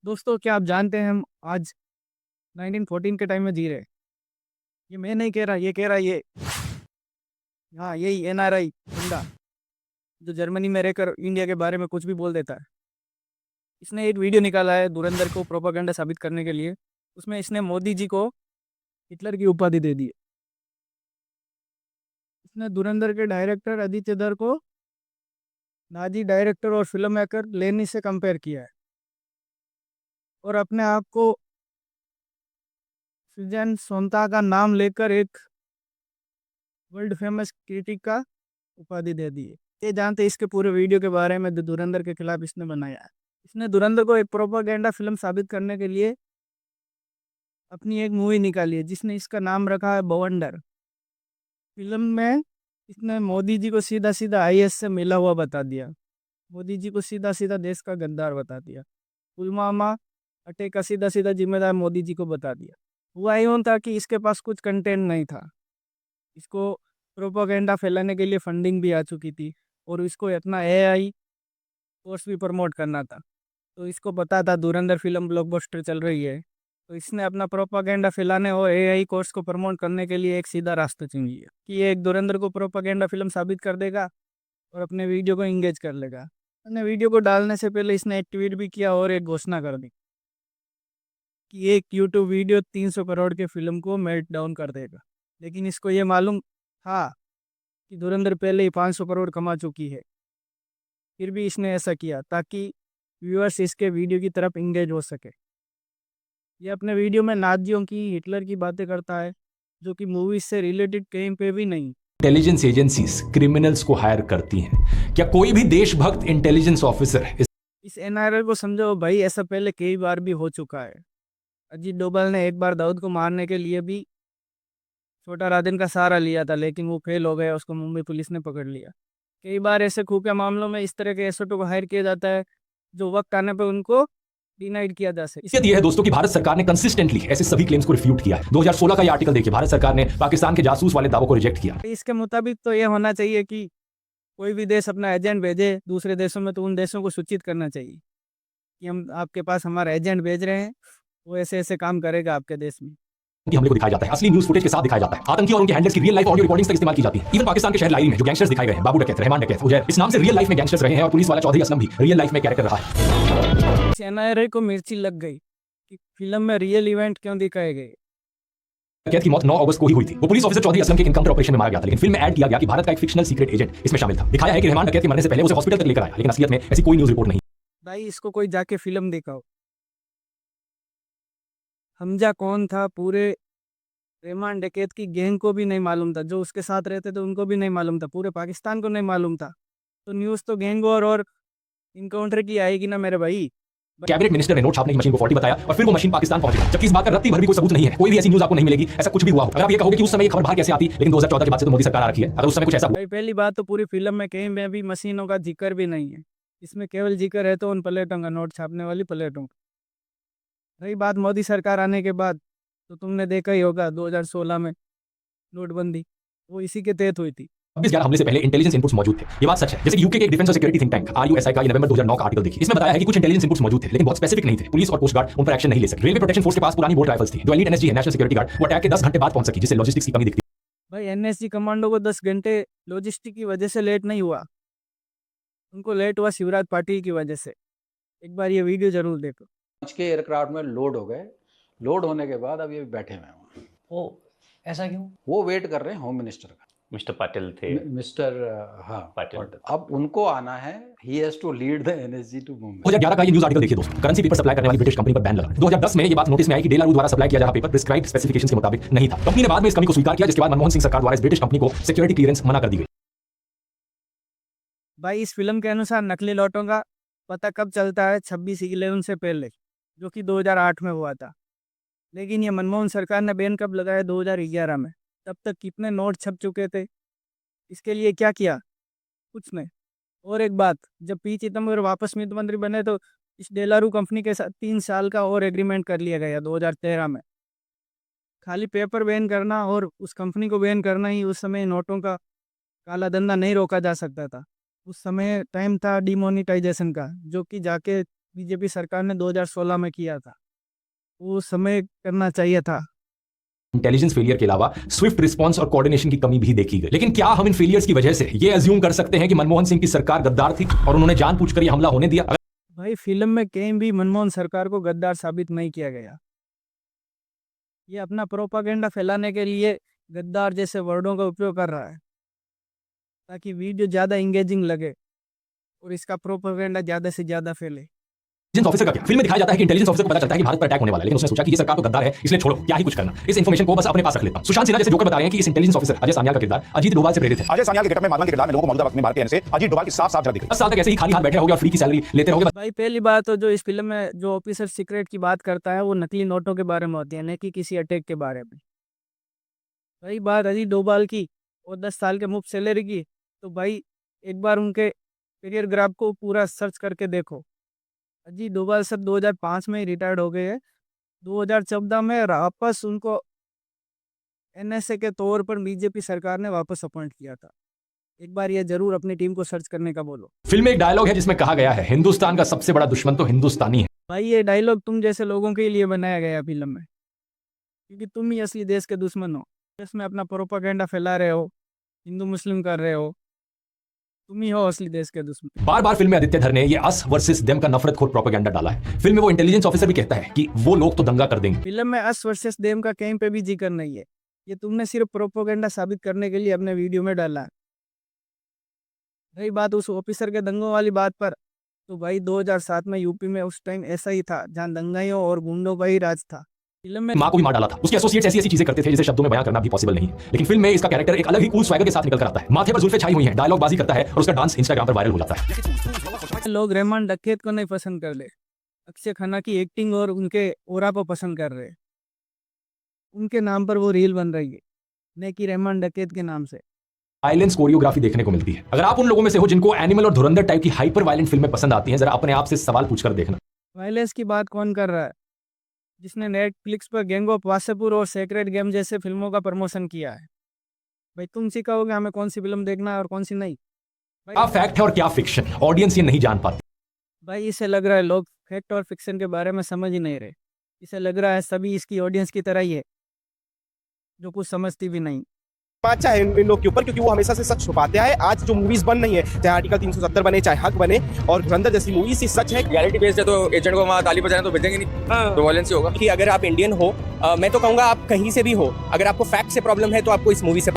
दोस्तों, क्या आप जानते हैं हम आज 1914 के टाइम में जी रहे हैं। ये मैं नहीं कह रहा, ये कह रहा ये। हाँ, यही एनआरआई बंदा जो जर्मनी में रहकर इंडिया के बारे में कुछ भी बोल देता है। इसने एक वीडियो निकाला है धुरंधर को प्रोपागेंडा साबित करने के लिए। उसमें इसने मोदी जी को हिटलर की उपाधि दे दी है। इसने धुरंधर के डायरेक्टर आदित्य धर को नाजी डायरेक्टर और फिल्म मेकर लेनी से कंपेयर किया है और अपने आप को सुजैन सोंता का नाम लेकर एक वर्ल्ड फेमस क्रिटिक का उपाधि दे दी है। ये जानते इसके पूरे वीडियो के बारे में जो धुरंधर के खिलाफ इसने बनाया है। इसने धुरंधर को एक प्रोपागेंडा फिल्म साबित करने के लिए अपनी एक मूवी निकाली है जिसने इसका नाम रखा है बवंडर। फिल्म में इसने मोदी जी को सीधा सीधा आईएस से मिला हुआ बता दिया। मोदी जी को सीधा सीधा देश का गद्दार बता दिया। पुलवामा अटैक का सीधा सीधा जिम्मेदार मोदी जी को बता दिया। हुआ यूं था कि इसके पास कुछ कंटेंट नहीं था। इसको प्रोपागेंडा फैलाने के लिए फंडिंग भी आ चुकी थी और इसको इतना एआई कोर्स भी प्रमोट करना था। तो इसको पता था धुरंधर फिल्म ब्लॉकबस्टर चल रही है, तो इसने अपना प्रोपागेंडा फैलाने और एआई कोर्स को प्रमोट करने के लिए एक सीधा रास्ता चुन लिया कि ये एक धुरंधर को प्रोपागेंडा फिल्म साबित कर देगा और अपने वीडियो को इंगेज कर लेगा। अपने वीडियो को डालने से पहले इसने एक ट्वीट भी किया और एक घोषणा कर दी कि एक यूट्यूब वीडियो 300 करोड़ के फिल्म को मेल्ट डाउन कर देगा। लेकिन इसको ये मालूम था कि धुरंधर पहले ही 500 करोड़ कमा चुकी है। फिर भी इसने ऐसा किया ताकि व्यूअर्स इसके वीडियो की तरफ इंगेज हो सके। ये अपने वीडियो में नाजियों की हिटलर की बातें करता है जो कि मूवी से रिलेटेड कहीं पे भी नहीं। इंटेलिजेंस एजेंसीज क्रिमिनल्स को हायर करती हैं। क्या कोई भी देशभक्त इंटेलिजेंस ऑफिसर इस एनआरआई को समझो भाई, ऐसा पहले कई बार भी हो चुका है। अजीत डोभाल ने एक बार दाऊद को मारने के लिए भी छोटा राजन का सहारा लिया था, लेकिन वो फेल हो गया, उसको मुंबई पुलिस ने पकड़ लिया। कई बार ऐसे खुफिया मामलों में इस तरह के एसओटी को हायर किया जाता है जो वक्त आने पर उनको डिनाइड किया जा सके। यह है दोस्तों कि भारत सरकार ने कंसिस्टेंटली ऐसे सभी क्लेम्स को रिफ्यूट किया है। 2016 का यह आर्टिकल देखिए, भारत सरकार ने पाकिस्तान के जासूस वाले दावों को रिजेक्ट किया। इसके मुताबिक तो ये होना चाहिए कि कोई भी देश अपना एजेंट भेजे दूसरे देशों में तो उन देशों को सूचित करना चाहिए कि हम आपके पास हमारा एजेंट भेज रहे हैं, वो ऐसे ऐसे काम करेगा आपके देश में। हमले को दिखाया जाता है, असली न्यूज़ फुटेज के साथ दिखाया जाता है। आतंकी और उनके हैंडलर्स की रियल लाइफ ऑडियो रिकॉर्डिंग्स तक इस्तेमाल की जाती है। इवन पाकिस्तान के शहर लाइल में जो गैंगस्टर्स दिखाए गए हैं, बाबू डकैत, रहमान डकैत, उजैर, इस नाम से रियल लाइफ में गैंगस्टर्स रहे हैं और पुलिस वाला चौधरी असलम भी रियल लाइफ में कैरेक्टर रहा है। एनआरआई को मिर्ची लग गई कि फिल्म में रियल इवेंट क्यों दिखाए गए। डकैत की मौत 9 अगस्त को ही हुई थी। वो पुलिस ऑफिसर चौधरी असलम के इनकाउंटर ऑपरेशन में मारा गया था, लेकिन फिल्म में ऐड किया गया कि भारत का एक फिक्शनल सीक्रेट एजेंट इसमें शामिल था। दिखाया है कि रहमान डकैत के मरने से पहले उसे हॉस्पिटल तक लेकर आया, लेकिन असलियत में ऐसी कोई न्यूज़ रिपोर्ट नहीं। भाई इसको कोई जाके फिल्म दिखाओ। हमजा कौन था पूरे रहमान डकैत की गैंग को भी नहीं मालूम था, जो उसके साथ रहते थे उनको भी नहीं मालूम था, पूरे पाकिस्तान को नहीं मालूम था। तो न्यूज़ तो गैंग और इनकाउंटर की आएगी ना मेरे भाई। कैबिनेट मिनिस्टर ने नोट छापने की मशीन को फॉल्टी बताया और फिर वो मशीन पाकिस्तान पहुंच गई, जबकि इस बात का रत्ती भर भी कोई सबूत नहीं है। कोई भी ऐसी न्यूज़ आपको नहीं मिलेगी ऐसा कुछ भी हुआ हो। अगर आप ये कहोगे कि उस समय ये खबर बाहर कैसे आती, लेकिन 2014 के बाद से तो मोदी सरकार आ रखी है, अगर उस समय कुछ ऐसा भाई पहली बात तो पूरी फिल्म में कहीं में भी मशीनों का जिक्र भी नहीं है। इसमें केवल जिक्र है तो उन प्लेटों का, नोट छापने वाली प्लेटों का। रही बात मोदी सरकार आने के बाद, तो तुमने देखा ही होगा 2016 में नोटबंदी वो इसी के तहत हुई थी। 26/11 हमले से पहले इंटेलिजेंस इनपुट्स मौजूद थे। ये बात सच है। जैसे कि यूके के एक डिफेंस और सिक्योरिटी थिंक टैंक आरयूएसआई का नवंबर 2009 का आर्टिकल देखिए। इसमें बताया है कि कुछ इंटेलिजेंस इनपुट्स मौजूद थे, लेकिन बहुत स्पेसिफिक नहीं थे। पुलिस और कोस्ट गार्ड उन पर एक्शन नहीं ले सके। रेलवे प्रोटेक्शन फोर्स के पास पुरानी बोट राइफल्स थी। जो एलीट एनएसजी है, नेशनल सिक्योरिटी गार्ड, वो अटैक के 10 घंटे बाद पहुंच सकी, जिससे लॉजिस्टिक्स की कमी दिखती। भाई एनएसजी कमांडो को 10 घंटे लॉजिस्टिक की वजह से लेट नहीं हुआ, उनको लेट हुआ शिवराज पाटिल की वजह से। एक बार ये वीडियो जरूर देखो। के एयरक्राफ्ट में लोड हो गए। लोड होने के बाद अब ये बैठे हुए हैं। ओ, ऐसा क्यों? वो वेट कर रहे हैं होम मिनिस्टर का। मिस्टर पाटिल थे। मिस्टर हाँ पाटिल। अब उनको आना है। He has to lead the NSG to Mumbai. 2011 का ये न्यूज़ आर्टिकल देखिए दोस्तों। करेंसी पेपर सप्लाई करने वाली ब्रिटिश कंपनी पर बैन लगा। 2010 में ये बात नोटिस में आई कि डेलारू द्वारा सप्लाई किया जा रहा पेपर प्रिस्क्राइब्ड स्पेसिफिकेशंस के मुताबिक नहीं था। कंपनी ने बाद में इस कमी को स्वीकार किया, जिसके बाद मनमोहन सिंह सरकार द्वारा इस ब्रिटिश कंपनी को सिक्योरिटी क्लियरेंस मना कर दी गई। भाई इस फिल्म के अनुसार नकली नोटों का पता कब चलता है? 26/11 से पहले, जो कि 2008 में हुआ था। लेकिन ये मनमोहन सरकार ने बैन कब लगाया? 2011 में। तब तक कितने नोट छप चुके थे? इसके लिए क्या किया? कुछ नहीं। और एक बात, जब पी चिदम्बरम वापस वित्त मंत्री बने तो इस डेलारू कंपनी के साथ 3 साल का और एग्रीमेंट कर लिया गया 2013 में। खाली पेपर बैन करना और उस कंपनी को बैन करना ही उस समय नोटों का काला धंधा नहीं रोका जा सकता था। उस समय टाइम था डिमोनिटाइजेशन का, जो कि जाके बीजेपी सरकार ने 2016 में किया था, वो समय करना चाहिए था। इंटेलिजेंस फेलियर के अलावा स्विफ्ट रिस्पांस और कोऑर्डिनेशन की कमी भी देखी गई। लेकिन क्या हम इन फेलियर्स की वजह से ये अज्यूम कर सकते हैं कि मनमोहन सिंह की सरकार गद्दार थी और उन्होंने जानबूझकर ये हमला होने दिया? भाई फिल्म में कहीं भी मनमोहन सरकार को गद्दार साबित नहीं किया गया। ये अपना प्रोपागेंडा फैलाने के लिए गद्दार जैसे वर्डों का उपयोग कर रहा है ताकि वीडियो ज़्यादा इंगेजिंग लगे और इसका प्रोपागेंडा ज़्यादा से ज़्यादा फैले। इंटेलिजेंस ऑफिसर का क्या? फिल्म में दिखाया जाता है कि इंटेलिजेंस ऑफिसर को पता चलता है कि भारत पर अटैक होने वाला है, लेकिन उसने सोचा कि ये सरकार तो गद्दार है, इसलिए छोड़ो, क्या ही कुछ करना, इस इन्फॉर्मेशन को बस अपने पास रख लेता हूं। सुशांत सिन्हा जैसे जोकर बता रहे हैं कि इस इंटेलिजेंस ऑफिसर अजय सान्याल का किरदार अजीत डोभाल से प्रेरित है। अजय सान्याल के गेटअप में माधवन के किरदार में लोगों को मौजूदा वक्त में भारत के एनएसए अजीत डोभाल की साफ-साफ झलक दिख रही है। 10 साल तक ऐसे ही खाली हाथ बैठे रहोगे और फ्री की सैलरी लेते रहोगे। भाई पहली बात तो जो इस फिल्म में जो ऑफिसर सीक्रेट की बात करता है वो नकली नोटों के बारे में होती है, न कि किसी अटैक के बारे में। रही बात अजीत डोभाल की और 10 साल के मुफ्त सैलरी की, तो भाई एक बार उनके करियर ग्राफ को पूरा सर्च करके देखो। अजीत डोभाल सर 2005 में ही रिटायर्ड हो गए हैं। 2014 में वापस उनको एनएसए के तौर पर बीजेपी सरकार ने वापस अपॉइंट किया था। एक बार ये जरूर अपनी टीम को सर्च करने का बोलो। फिल्म में एक डायलॉग है जिसमें कहा गया है, हिंदुस्तान का सबसे बड़ा दुश्मन तो हिंदुस्तानी है। भाई ये डायलॉग तुम जैसे लोगों के लिए बनाया गया फिल्म में, क्योंकि तुम ही असली देश के दुश्मन हो। इसमें अपना प्रोपागेंडा फैला रहे हो, हिंदू मुस्लिम कर रहे हो, तुम ही हो असली देश के दुश्मन। बार बार फिल्म में आदित्य धर ने ये अस वर्सेस देम का नफरतखोर प्रोपेगेंडा डाला है। फिल्म में वो इंटेलिजेंस ऑफिसर भी कहता है कि वो लोग तो दंगा कर देंगे। फिल्म में अस वर्सेस देम का कहीं पे भी जिक्र नहीं है, ये तुमने सिर्फ प्रोपागेंडा साबित करने के लिए अपने वीडियो में डाला है। रही बात उस ऑफिसर के दंगों वाली बात पर, तो भाई 2007 में यूपी में उस टाइम ऐसा ही था जहाँ दंगाइयों और गुंडों का ही राज था। फिल्म में मां को भी मार डाला था। उसके एसोसिएट्स ऐसी चीजें करते थे जिसे शब्दों में बयां करना भी पॉसिबल नहीं है, लेकिन फिल्म में इसका कैरेक्टर एक अलग ही कूल स्वैगर के साथ निकल कर आता है। माथे पर जुल्फे छाई हुई हैं, डायलॉग बाजी करता है और उसका डांस इंस्टाग्राम पर वायरल हो जाता है। लोग रहमान डकैत को नहीं पसंद कर रहे, अक्षय खन्ना की एक्टिंग और उनके ओरा को पसंद कर रहे। उनके नाम पर वो रील बन रही है, न कि रहमान डकैत के नाम से। वायलेंस कोरियोग्राफी देखने को मिलती है। अगर आप उन लोगों में से हो जिनको एनिमल और धुरंधर टाइप की हाइपर वायलेंट फिल्में पसंद आती हैं, जरा अपने आप से सवाल पूछकर देखना। वायलेंस की बात कौन कर रहा है? जिसने नेटफ्लिक्स पर गैंग ऑफ वासेपुर और सेक्रेट गेम जैसे फिल्मों का प्रमोशन किया है। भाई तुम सिखाओगे हमें कौन सी फिल्म देखना है और कौन सी नहीं? क्या फैक्ट है और क्या फिक्शन, ऑडियंस ये नहीं जान पाती। भाई इसे लग रहा है लोग फैक्ट और फिक्शन के बारे में समझ ही नहीं रहे। इसे लग रहा है सभी इसकी ऑडियंस की तरह ही है, जो कुछ समझती भी नहीं। अच्छा है इन लोग के ऊपर, क्योंकि वो हमेशा से सच छुपाते आए। आज जो मूवीज बन रही है, चाहे आर्टिकल 370 बने, चाहे हक बने, और धुरंधर जैसी मूवीज ही सच है। रियलिटी बेस्ड है तो एजेंट को वहाँ ताली बजाना तो भेजेंगे नहीं, तो वायलेंस ही होगा। कि अगर आप इंडियन हो, मैं तो कहूँगा आप कहीं से भी हो, अगर आपको फैक्ट से प्रॉब्लम है तो आपको इस मूवी से